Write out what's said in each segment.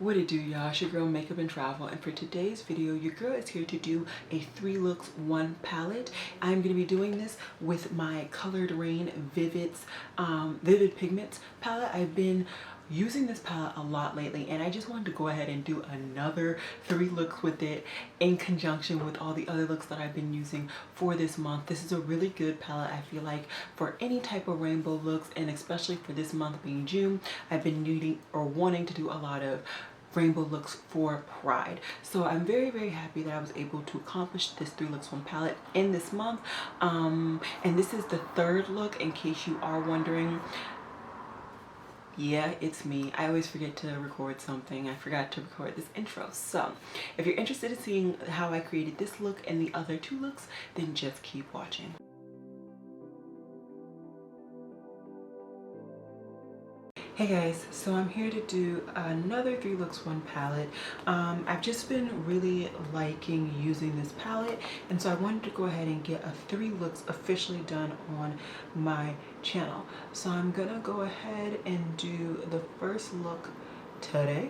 What it do, y'all? It's your girl Makeup and Travel, and for today's video your girl is here to do a 3 looks 1 palette. I'm going to be doing this with my Colored Raine Vivid Pigments palette. I've been using this palette a lot lately, and I just wanted to go ahead and do another 3 looks with it in conjunction with all the other looks that I've been using for this month. This is a really good palette, I feel like, for any type of rainbow looks, and especially for this month being June. I've been needing or wanting to do a lot of rainbow looks for Pride, so I'm very happy that I was able to accomplish this 3 looks 1 palette in this month. And this is the 3rd look, in case you are wondering. Yeah, it's me. I always forget to record something. I forgot to record this intro. So if you're interested in seeing how I created this look and the other 2 looks, then just keep watching. Hey guys, so I'm here to do another 3 looks 1 palette. I've just been really liking using this palette, and so I wanted to go ahead and get a 3 looks officially done on my channel. So I'm gonna go ahead and do the first look today.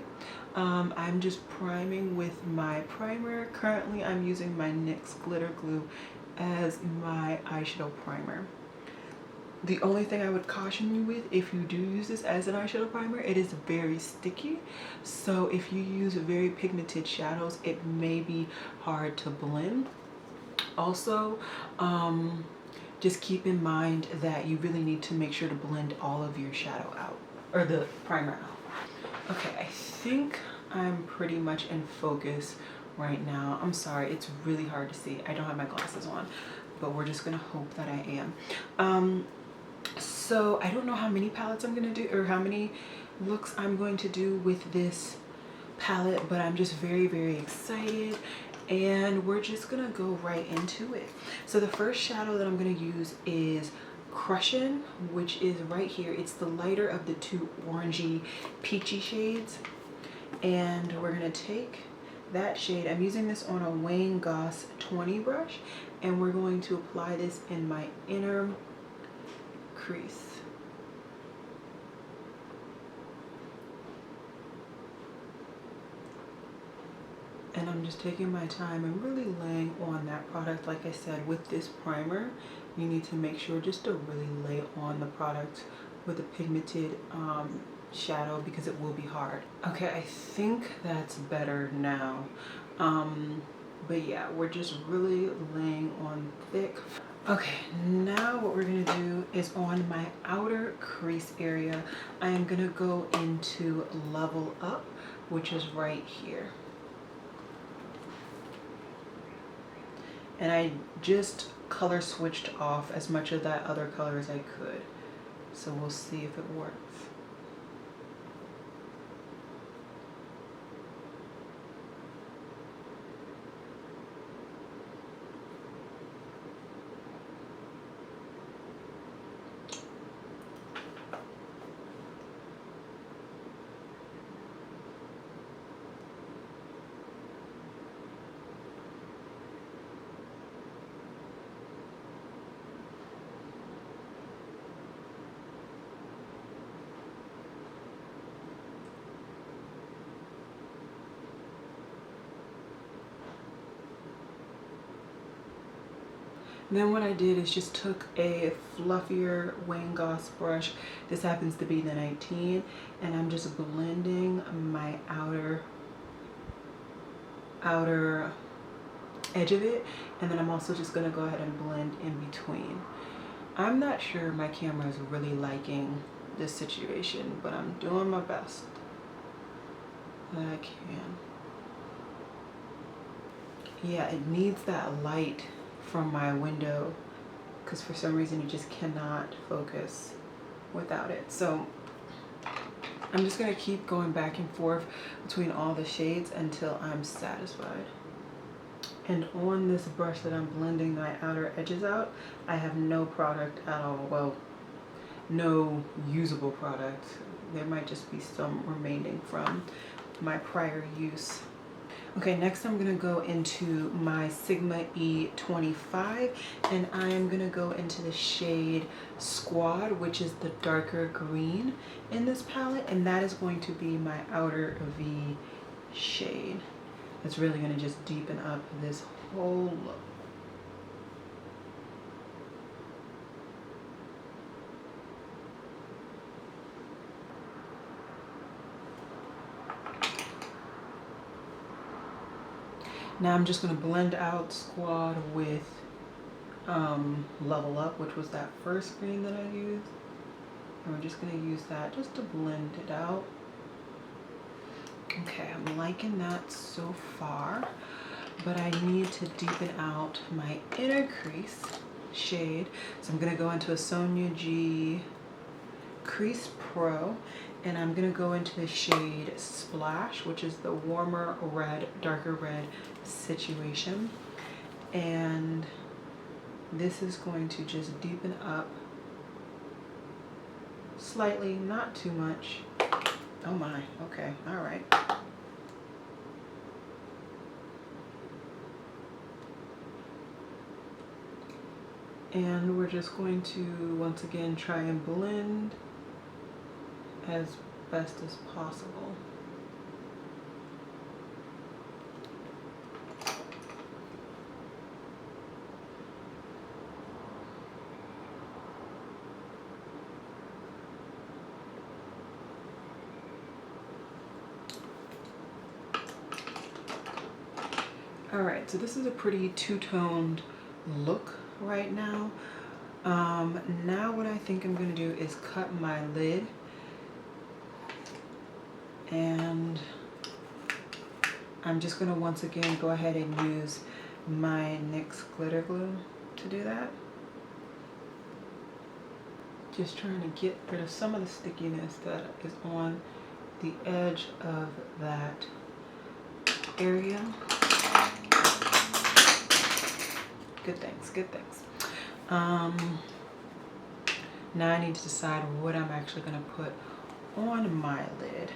I'm just priming with my primer. Currently I'm using my NYX Glitter Glue as my eyeshadow primer. The only thing I would caution you with, if you do use this as an eyeshadow primer, it is very sticky. So if you use very pigmented shadows, it may be hard to blend. Also, just keep in mind that you really need to make sure to blend all of your shadow out, or the primer out. Okay, I think I'm pretty much in focus right now. I'm sorry, it's really hard to see. I don't have my glasses on, but we're just gonna hope that I am. So I don't know how many palettes I'm gonna do, or how many looks I'm going to do with this palette, but I'm just very excited, and we're just gonna go right into it. So the first shadow that I'm gonna use is Crushin', which is right here. It's the lighter of the 2 orangey peachy shades, and we're gonna take that shade. I'm using this on a Wayne Goss 20 brush, and we're going to apply this in my inner crease. And I'm just taking my time and really laying on that product. Like I said, with this primer, you need to make sure just to really lay on the product with a pigmented shadow, because it will be hard. Okay, I think that's better now. But yeah, we're just really laying on thick. Okay, now what we're gonna do is on my outer crease area, I am gonna go into Level Up, which is right here. And I just color switched off as much of that other color as I could. So we'll see if it works. Then what I did is just took a fluffier Wayne Goss brush. This happens to be the 19, and I'm just blending my outer edge of it, and then I'm also just gonna go ahead and blend in between. I'm not sure my camera is really liking this situation, but I'm doing my best that I can. Yeah, it needs that light from my window, because for some reason you just cannot focus without it. So I'm just gonna keep going back and forth between all the shades until I'm satisfied. And on this brush that I'm blending my outer edges out, I have no product at all. Well, no usable product. There might just be some remaining from my prior use. Okay, next I'm gonna go into my Sigma E25, and I am gonna go into the shade Squad, which is the darker green in this palette, and that is going to be my outer V shade. It's really gonna just deepen up this whole look. Now I'm just going to blend out Squad with Level Up, which was that first green that I used. And we're just going to use that just to blend it out. Okay, I'm liking that so far, but I need to deepen out my inner crease shade. So I'm going to go into a Sonia G Crease Pro, and I'm going to go into the shade Splash, which is the warmer red, darker red situation. And this is going to just deepen up slightly, not too much. Oh my, okay, all right. And we're just going to once again try and blend as best as possible. All right, so this is a pretty two-toned look right now. Now what I think I'm gonna do is cut my lid, and I'm just gonna once again go ahead and use my NYX glitter glue to do that. Just trying to get rid of some of the stickiness that is on the edge of that area. Good things, good things. Now I need to decide what I'm actually gonna put on my lid.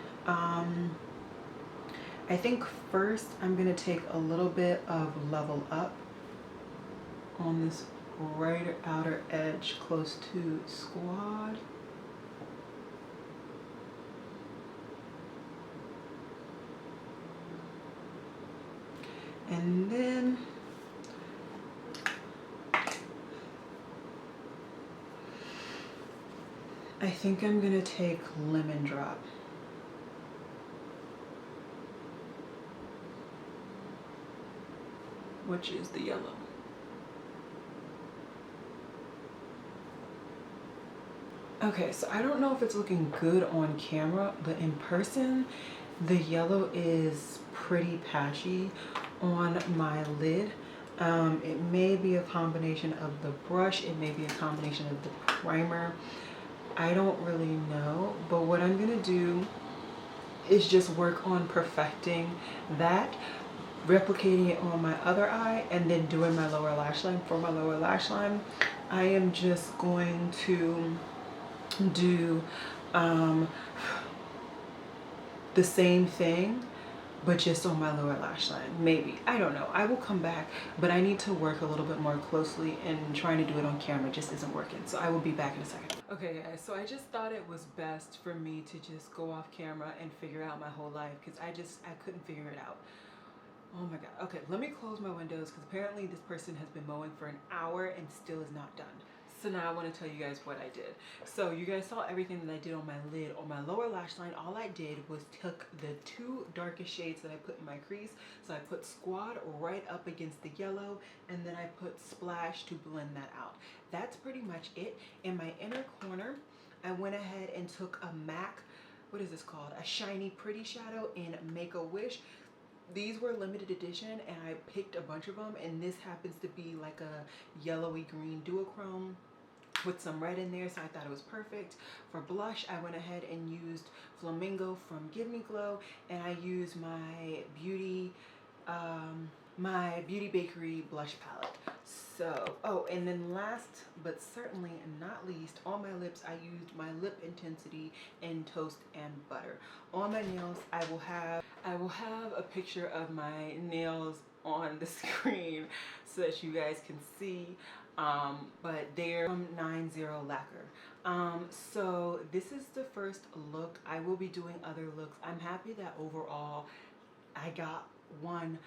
I think first I'm gonna take a little bit of Level Up on this right outer edge close to Squad. And then I think I'm gonna take Lemon Drop. Which is the yellow. Okay, so I don't know if it's looking good on camera, but in person, the yellow is pretty patchy on my lid. It may be a combination of the brush, it may be a combination of the primer. I don't really know, but what I'm gonna do is just work on perfecting that, replicating it on my other eye, and then doing my lower lash line. For my lower lash line, I am just going to do the same thing, but just on my lower lash line. Maybe, I don't know, I will come back, but I need to work a little bit more closely, and trying to do it on camera just isn't working. So I will be back in a second. Okay guys, so I just thought it was best for me to just go off camera and figure out my whole life, because I couldn't figure it out. Oh my god. Okay, let me close my windows, because apparently this person has been mowing for an hour and still is not done. So now I want to tell you guys what I did. So you guys saw everything that I did on my lid. On my lower lash line, all I did was took the two darkest shades that I put in my crease. So I put Squad right up against the yellow, and then I put Splash to blend that out. That's pretty much it. In my inner corner, I went ahead and took a MAC, what is this called? A Shiny Pretty Shadow in Make-A-Wish. These were limited edition, and I picked a bunch of them, and this happens to be like a yellowy green duochrome with some red in there, so I thought it was perfect. For blush, I went ahead and used Flamingo from Give Me Glow, and I used my Beauty Bakery blush palette. So, oh, and then last but certainly not least, on my lips, I used my Lip Intensity in Toast and Butter. On my nails, I I will have a picture of my nails on the screen so that you guys can see, but they're from 90 Lacquer. So this is the first look. I will be doing other looks. I'm happy that overall I got one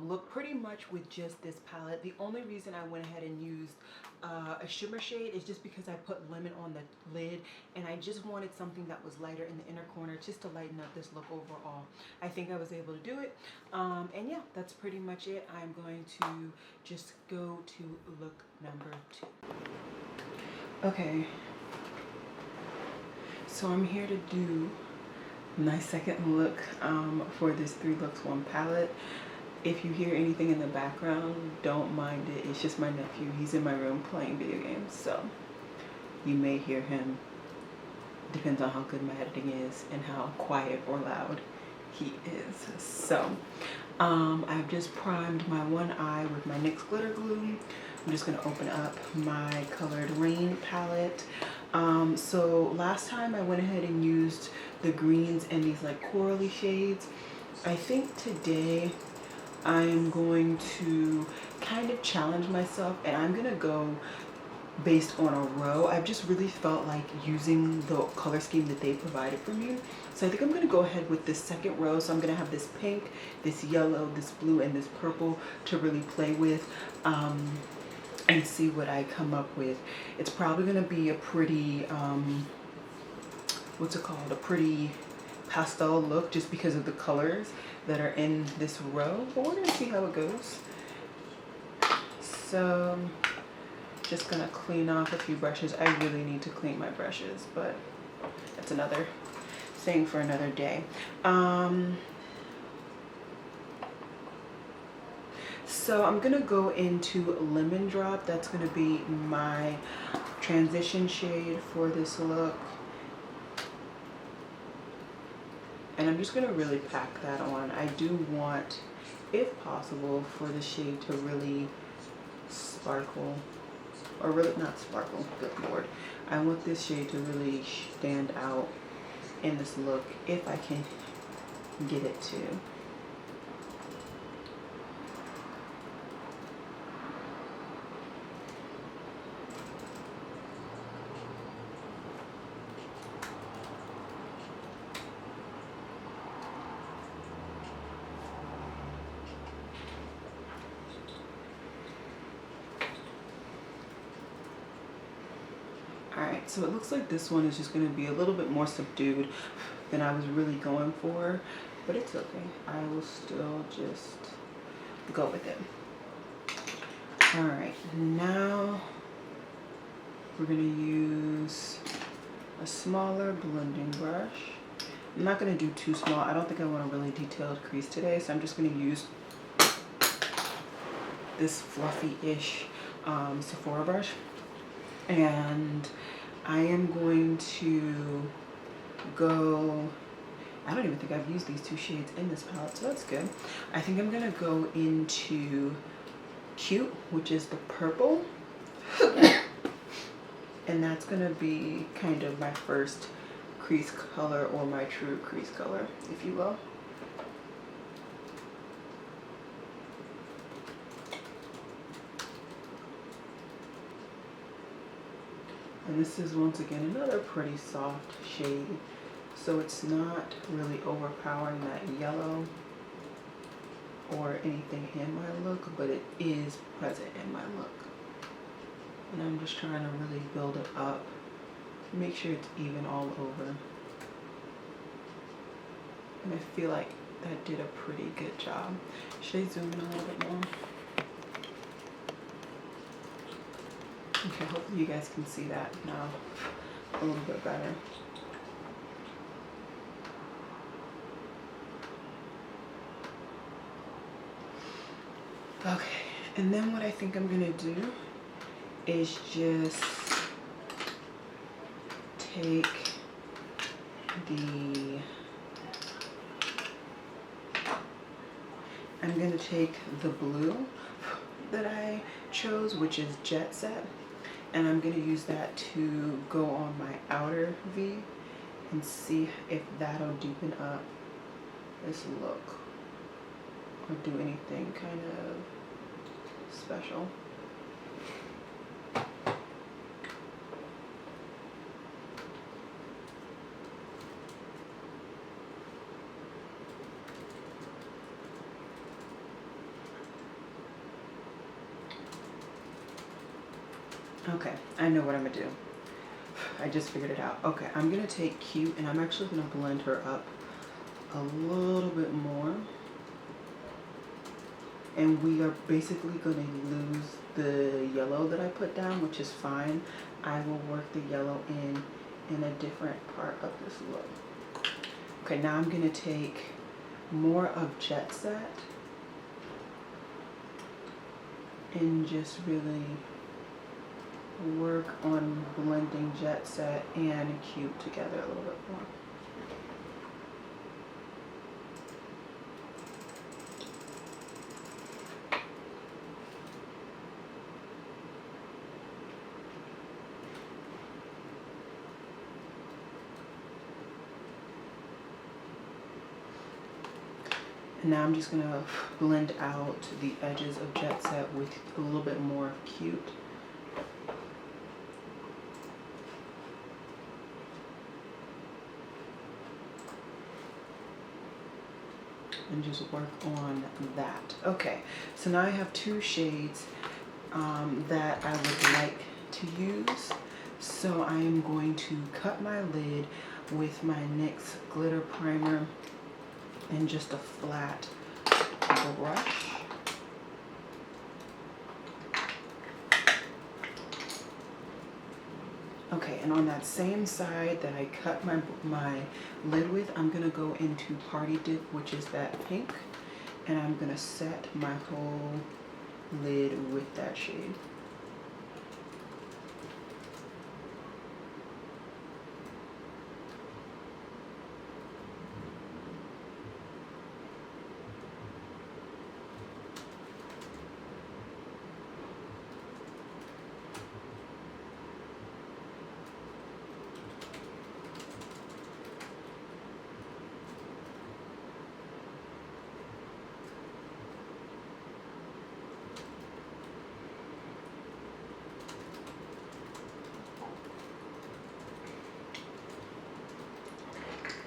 look pretty much with just this palette. The only reason I went ahead and used a shimmer shade is just because I put lemon on the lid, and I just wanted something that was lighter in the inner corner just to lighten up this look overall. I think I was able to do it, and yeah, that's pretty much it. I'm going to just go to look number 2. Okay, so I'm here to do my second look for this 3 looks 1 palette. If you hear anything in the background, don't mind it. It's just my nephew. He's in my room playing video games, so you may hear him. Depends on how good my editing is and how quiet or loud he is. So I've just primed my one eye with my NYX glitter glue. I'm just gonna open up my colored Raine palette. So last time I went ahead and used the greens and these like corally shades. I think today I'm going to kind of challenge myself, and I'm gonna go based on a row. I've just really felt like using the color scheme that they provided for me. So I think I'm gonna go ahead with this second row. So I'm gonna have this pink, this yellow, this blue, and this purple to really play with and see what I come up with. It's probably gonna be a pretty, what's it called? A pretty pastel look just because of the colors that are in this row, but we're gonna see how it goes. So just gonna clean off a few brushes. I really need to clean my brushes, but that's another thing for another day. So I'm gonna go into Lemon Drop. That's gonna be my transition shade for this look. And I'm just gonna really pack that on. I do want, if possible, for the shade to really sparkle, or really not sparkle, good lord. I want this shade to really stand out in this look if I can get it to. Alright, so it looks like this one is just going to be a little bit more subdued than I was really going for, but it's okay. I will still just go with it. Alright, now we're going to use a smaller blending brush. I'm not going to do too small. I don't think I want a really detailed crease today, so I'm just going to use this fluffy-ish Sephora brush. And I am going to go, I don't even think I've used these 2 shades in this palette, so that's good. I think I'm gonna go into Cute, which is the purple. And that's gonna be kind of my first crease color, or my true crease color, if you will. And this is once again another pretty soft shade, so it's not really overpowering that yellow or anything in my look, but it is present in my look. And I'm just trying to really build it up, make sure it's even all over. And I feel like that did a pretty good job. Should I zoom in a little bit more? Okay, hopefully you guys can see that now a little bit better. Okay, and then what I think I'm gonna do is just take I'm gonna take the blue that I chose, which is Jet Set, and I'm gonna use that to go on my outer V and see if that'll deepen up this look or do anything kind of special. Okay, I know what I'm gonna do. I just figured it out. Okay, I'm gonna take Cute and I'm actually gonna blend her up a little bit more. And we are basically gonna lose the yellow that I put down, which is fine. I will work the yellow in a different part of this look. Okay, now I'm gonna take more of Jet Set and just really work on blending Jet Set and Cute together a little bit more. And now I'm just gonna blend out the edges of Jet Set with a little bit more of Cute. And just work on that. Okay, so now I have two shades that I would like to use. So I am going to cut my lid with my NYX glitter primer and just a flat brush. Okay, and on that same side that I cut my lid with, I'm gonna go into Party Dip, which is that pink, and I'm gonna set my whole lid with that shade.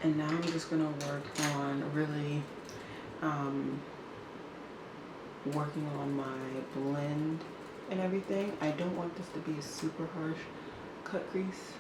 And now I'm just gonna work on really working on my blend and everything. I don't want this to be a super harsh cut crease.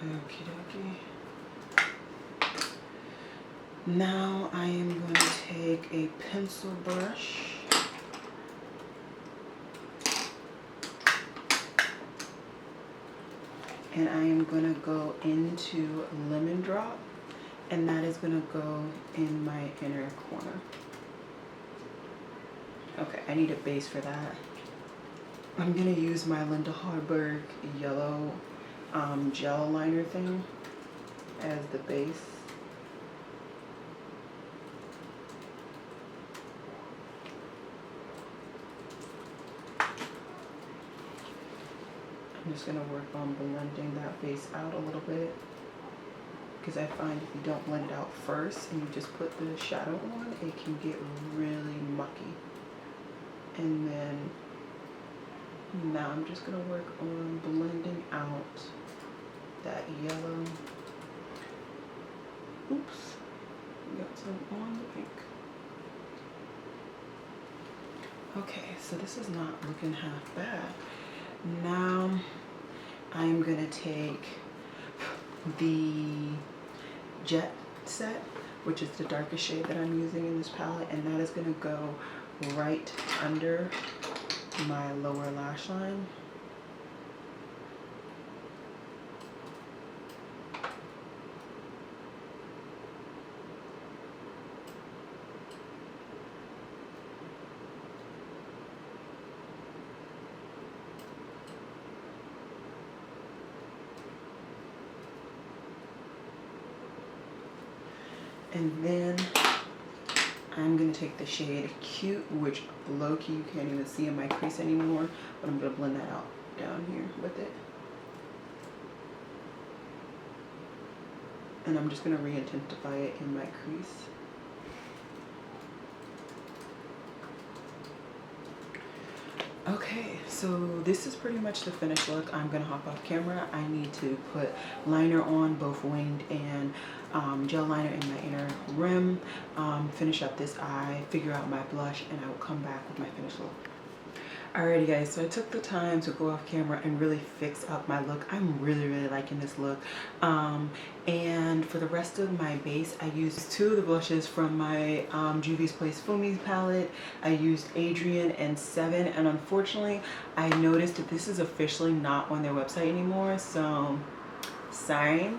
Okie dokie. Now I am going to take a pencil brush and I am going to go into Lemon Drop, and that is going to go in my inner corner. Okay, I need a base for that. I'm going to use my Linda Hallberg yellow gel liner thing as the base. I'm just going to work on blending that base out a little bit, because I find if you don't blend it out first and you just put the shadow on, it can get really mucky. And then now I'm just going to work on blending out that yellow. Oops, we got some on the pink. Okay, so this is not looking half bad. Now I'm going to take the Jet Set, which is the darkest shade that I'm using in this palette, and that is going to go right under my lower lash line. And then I'm going to take the shade Cute, which low-key you can't even see in my crease anymore, but I'm going to blend that out down here with it. And I'm just going to re-intensify it in my crease. Okay, so this is pretty much the finished look. I'm gonna hop off camera. I need to put liner on, both winged and gel liner in my inner rim, finish up this eye, figure out my blush, and I will come back with my finished look. Alrighty guys, so I took the time to go off camera and really fix up my look. I'm really liking this look. And for the rest of my base, I used two of the blushes from my Juvia's Place Fumi's palette. I used Adrian and Seven, and unfortunately, I noticed that this is officially not on their website anymore, so sorry.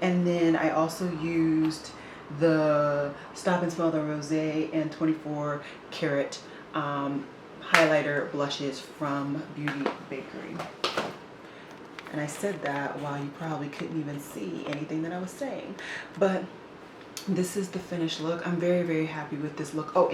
And then I also used the Stop and Smell the Rosé and 24 Karat highlighter blushes from Beauty Bakery. And I said that while you probably couldn't even see anything that I was saying, but this is the finished look. I'm very happy with this look. Oh,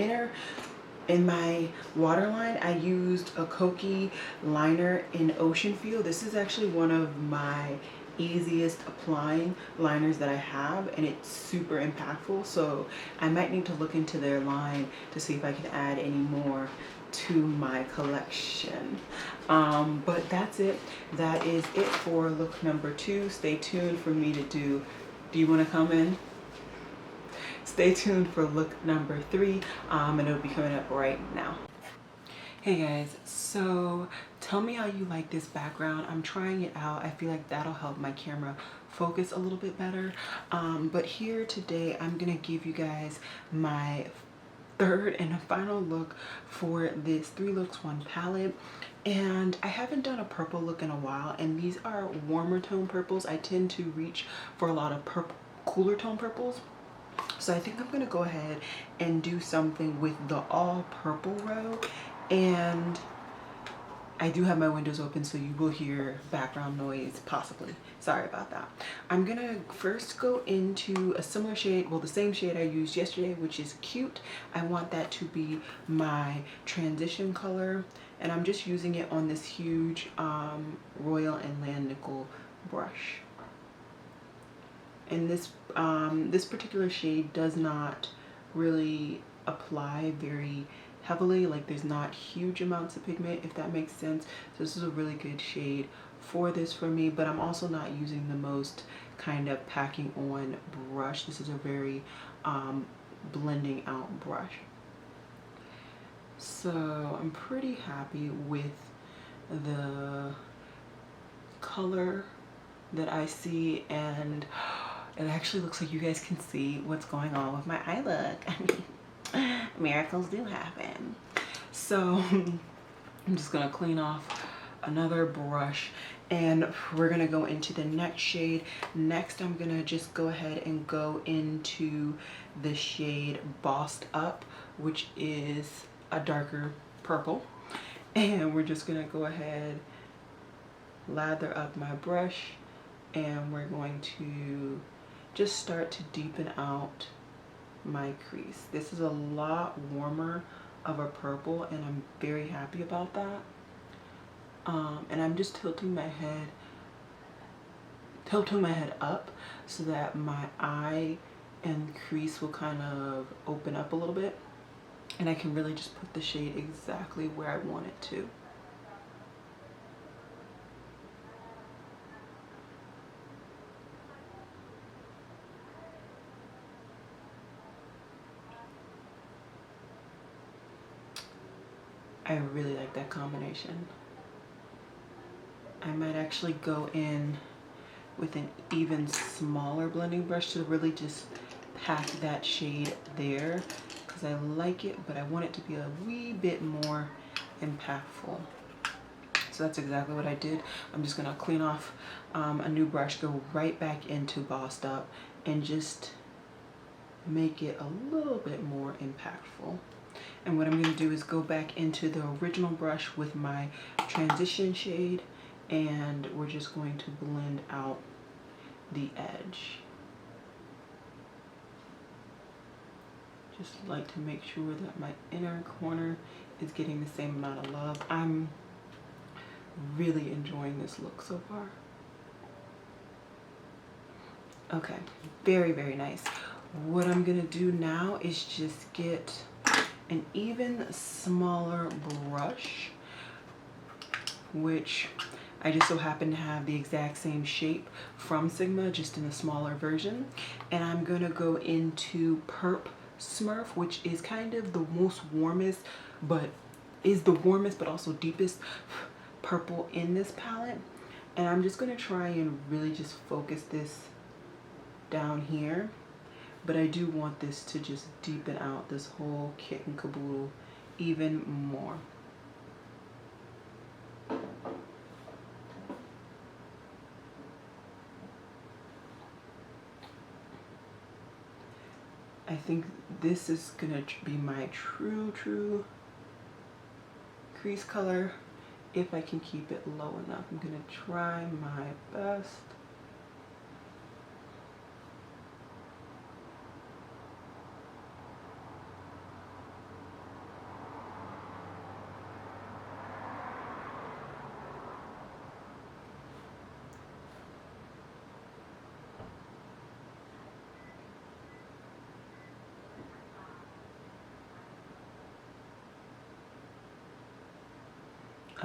in my waterline, I used a Coty liner in Ocean Feel. This is actually one of my easiest applying liners that I have, and it's super impactful, so I might need to look into their line to see if I can add any more to my collection. But that's it. That is it for look number 2. Stay tuned for me to do you want to come in? Stay tuned for look number 3, and it'll be coming up right now. Hey guys, so tell me how you like this background. I'm trying it out. I feel like that'll help my camera focus a little bit better. But here today, I'm gonna give you guys my third and final look for this 3 Looks 1 palette. And I haven't done a purple look in a while, and these are warmer tone purples. I tend to reach for a lot of cooler tone purples. So I think I'm gonna go ahead and do something with the all purple row. And I do have my windows open, so you will hear background noise possibly. Sorry about that. I'm gonna first go into a similar shade, well, the same shade I used yesterday, which is Cute. I want that to be my transition color, and I'm just using it on this huge Royal and Land Nickel brush. And this particular shade does not really apply very heavily, like there's not huge amounts of pigment, if that makes sense. So this is a really good shade for this for me, but I'm also not using the most kind of packing on brush. This is a very blending out brush. So I'm pretty happy with the color that I see, and it actually looks like you guys can see what's going on with my eye look. Miracles do happen. So I'm just gonna clean off another brush, and we're gonna go into the next shade. Next, I'm gonna just go ahead and go into the shade Bossed Up, which is a darker purple. And we're just gonna go ahead, lather up my brush, and we're going to just start to deepen out my crease. This is a lot warmer of a purple, and I'm very happy about that. And I'm just tilting my head up so that my eye and crease will kind of open up a little bit, and I can really just put the shade exactly where I want it to. I really like that combination. I might actually go in with an even smaller blending brush to really just pack that shade there, because I like it, but I want it to be a wee bit more impactful. So that's exactly what I did. I'm just gonna clean off a new brush, go right back into Bossed Up, and just make it a little bit more impactful. And what I'm going to do is go back into the original brush with my transition shade, and we're just going to blend out the edge. Just like to make sure that my inner corner is getting the same amount of love. I'm really enjoying this look so far. Okay, very, very nice. What I'm gonna do now is just get an even smaller brush, which I just so happen to have the exact same shape from Sigma, just in a smaller version. And I'm gonna go into Perp Smurf, which is kind of the most warmest, but also deepest purple in this palette. And I'm just gonna try and really just focus this down here. But I do want this to just deepen out this whole kit and caboodle even more. I think this is gonna be my true crease color if I can keep it low enough. I'm gonna try my best.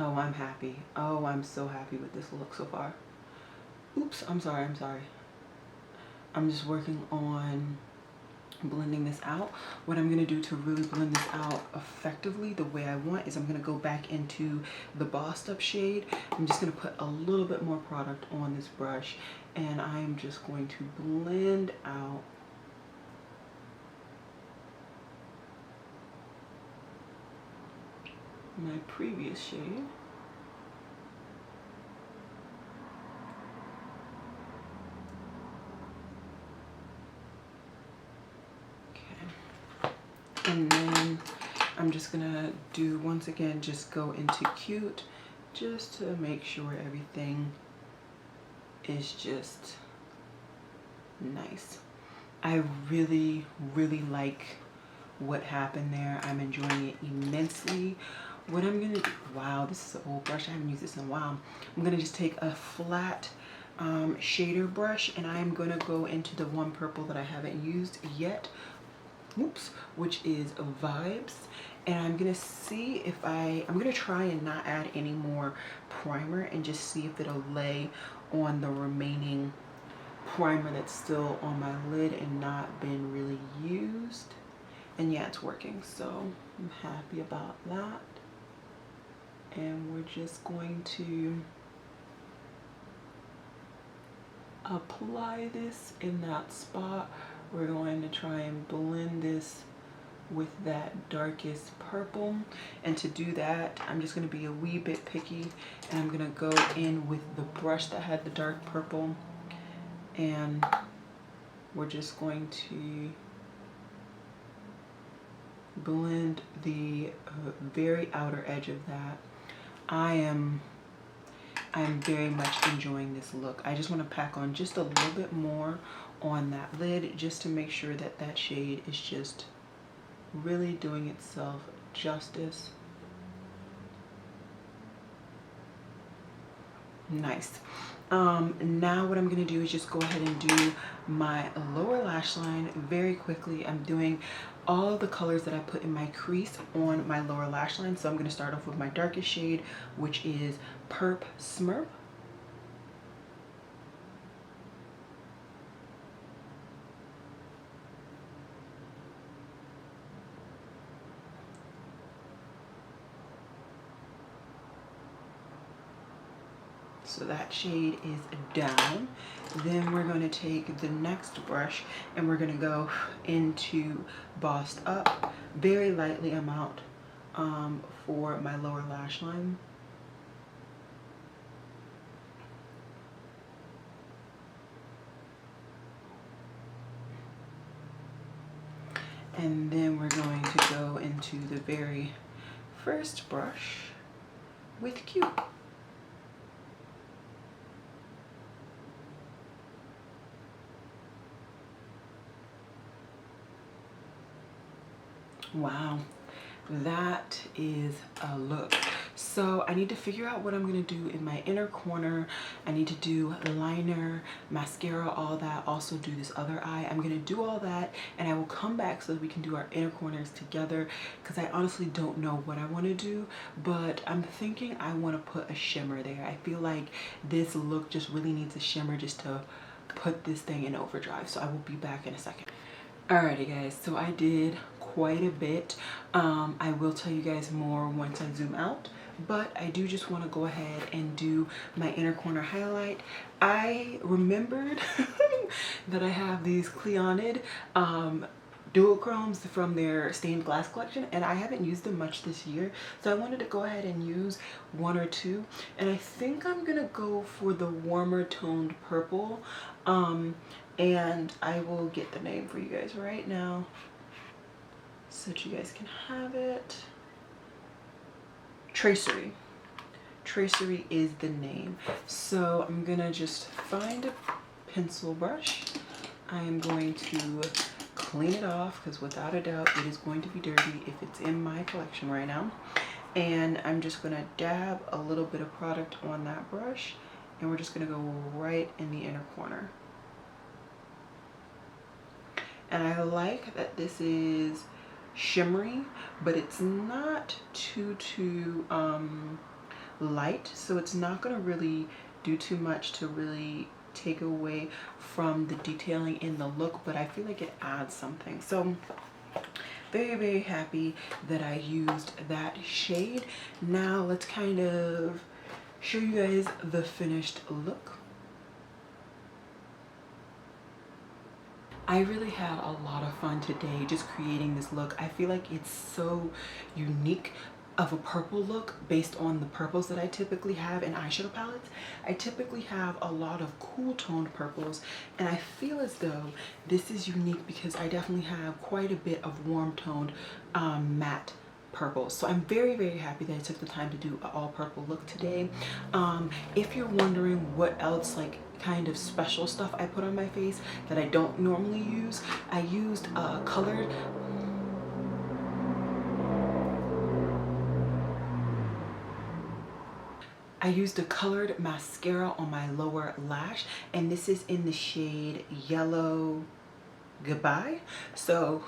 Oh, I'm happy. Oh, I'm so happy with this look so far. Oops, I'm sorry. I'm just working on blending this out. What I'm gonna do to really blend this out effectively the way I want is I'm gonna go back into the Bossed Up shade. I'm just gonna put a little bit more product on this brush, and I'm just going to blend out my previous shade. Okay. And then I'm just gonna do, once again, just go into Cute, just to make sure everything is just nice. I really like what happened there. I'm enjoying it immensely. What I'm gonna do, wow, this is an old brush. I haven't used this in a while. I'm gonna just take a flat shader brush, and I'm gonna go into the one purple that I haven't used yet, oops, which is Vibes. And I'm gonna see if I'm gonna try and not add any more primer and just see if it'll lay on the remaining primer that's still on my lid and not been really used. And yeah, it's working, so I'm happy about that. And we're just going to apply this in that spot. We're going to try and blend this with that darkest purple. And to do that, I'm just going to be a wee bit picky, and I'm going to go in with the brush that had the dark purple, and we're just going to blend the very outer edge of that. I'm very much enjoying this look. I just want to pack on just a little bit more on that lid, just to make sure that that shade is just really doing itself justice. Nice. Now what I'm going to do is just go ahead and do my lower lash line very quickly. I'm doing all of the colors that I put in my crease on my lower lash line. So I'm going to start off with my darkest shade, which is Perp Smurf. So that shade is down. Then we're going to take the next brush and we're going to go into Bossed Up, very lightly amount for my lower lash line. And then we're going to go into the very first brush with Cute. Wow, that is a look. So I need to figure out what I'm gonna do in my inner corner. I need to do liner, mascara, all that. Also do this other eye. I'm gonna do all that and I will come back so that we can do our inner corners together, because I honestly don't know what I want to do, but I'm thinking I want to put a shimmer there. I feel like this look just really needs a shimmer just to put this thing in overdrive. So I will be back in a second. Alrighty guys, so I did quite a bit. I will tell you guys more once I zoom out, but I do just want to go ahead and do my inner corner highlight. I remembered that I have these Clionadh duochromes from their stained glass collection, and I haven't used them much this year, so I wanted to go ahead and use one or two, and I think I'm gonna go for the warmer toned purple, and I will get the name for you guys right now so that you guys can have it. Tracery. Tracery is the name. So I'm gonna just find a pencil brush. I am going to clean it off because without a doubt it is going to be dirty if it's in my collection right now. And I'm just gonna dab a little bit of product on that brush, and we're just gonna go right in the inner corner. And I like that this is shimmery, but it's not too light, so it's not gonna really do too much to really take away from the detailing in the look, but I feel like it adds something. So very happy that I used that shade. Now let's kind of show you guys the finished look. I really had a lot of fun today just creating this look. I feel like it's so unique of a purple look based on the purples that I typically have in eyeshadow palettes. I typically have a lot of cool toned purples, and I feel as though this is unique because I definitely have quite a bit of warm toned matte purple. So I'm very happy that I took the time to do an all purple look today. If you're wondering what else like kind of special stuff I put on my face that I don't normally use, I used colored a colored mascara on my lower lash, and this is in the shade Yellow Goodbye. So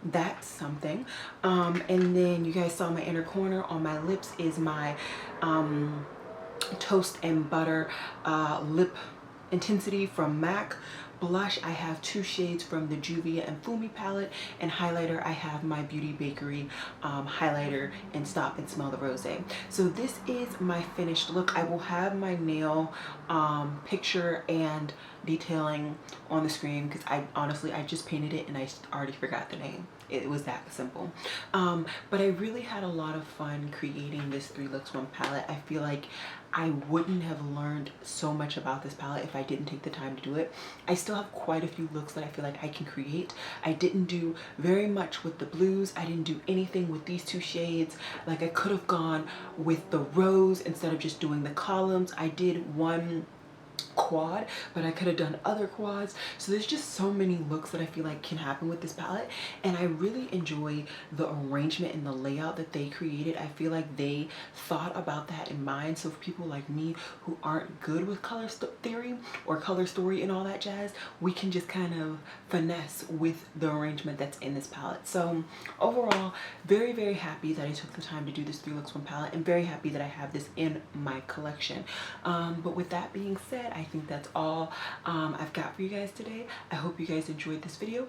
that's something. And then you guys saw my inner corner. On my lips is my Toast and Butter Lip Intensity from MAC. Blush, I have two shades from the Juvia and Fumi palette, and highlighter, I have my Beauty Bakery highlighter in Stop and Smell the Rose. So this is my finished look. I will have my nail picture and detailing on the screen because I honestly just painted it and I already forgot the name. It was that simple. But I really had a lot of fun creating this 3 Looks 1 palette. I feel like I wouldn't have learned so much about this palette if I didn't take the time to do it. I still have quite a few looks that I feel like I can create. I didn't do very much with the blues. I didn't do anything with these 2 shades. Like I could have gone with the rose instead of just doing the columns. I did one quad, but I could have done other quads. So there's just so many looks that I feel like can happen with this palette, and I really enjoy the arrangement and the layout that they created. I feel like they thought about that in mind, so for people like me who aren't good with color theory or color story and all that jazz, we can just kind of finesse with the arrangement that's in this palette. So overall, very happy that I took the time to do this 3 Looks 1 palette, and very happy that I have this in my collection. But with that being said, I think that's all I've got for you guys today. I hope you guys enjoyed this video.